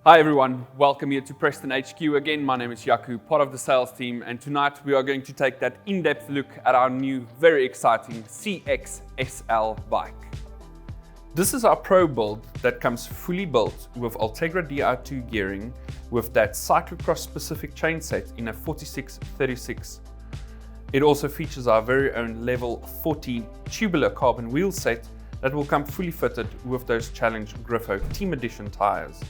Hi everyone, welcome here to Preston HQ again. My name is Yaku, part of the sales team, and tonight we are going to take that in-depth look at our new, very exciting CX SL bike. This is our pro build that comes fully built with Ultegra Di2 gearing with that cyclo-cross specific chain set in a 4636. It also features our very own level 40 tubular carbon wheel set that will come fully fitted with those Challenge Griffo Team Edition tyres.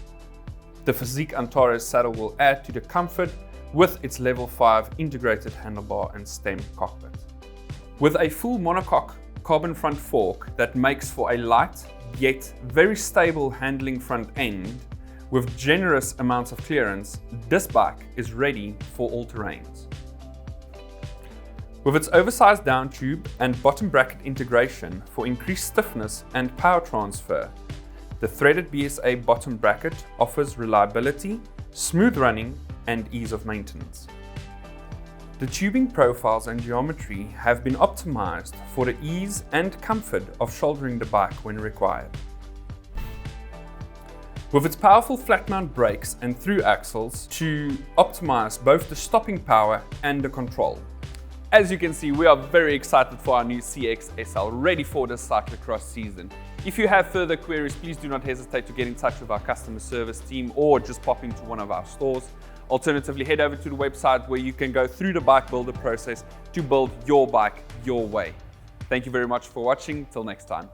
The Physique Antares saddle will add to the comfort with its level 5 integrated handlebar and stem cockpit. With a full monocoque carbon front fork that makes for a light yet very stable handling front end with generous amounts of clearance, this bike is ready for all terrains. With its oversized down tube and bottom bracket integration for increased stiffness and power transfer, the threaded BSA bottom bracket offers reliability, smooth running, and ease of maintenance. The tubing profiles and geometry have been optimized for the ease and comfort of shouldering the bike when required. With its powerful flat mount brakes and through axles to optimize both the stopping power and the control. As you can see, we are very excited for our new CX SL, ready for the cyclocross season. If you have further queries, please do not hesitate to get in touch with our customer service team or just pop into one of our stores. Alternatively, head over to the website where you can go through the bike builder process to build your bike your way. Thank you very much for watching. Till next time.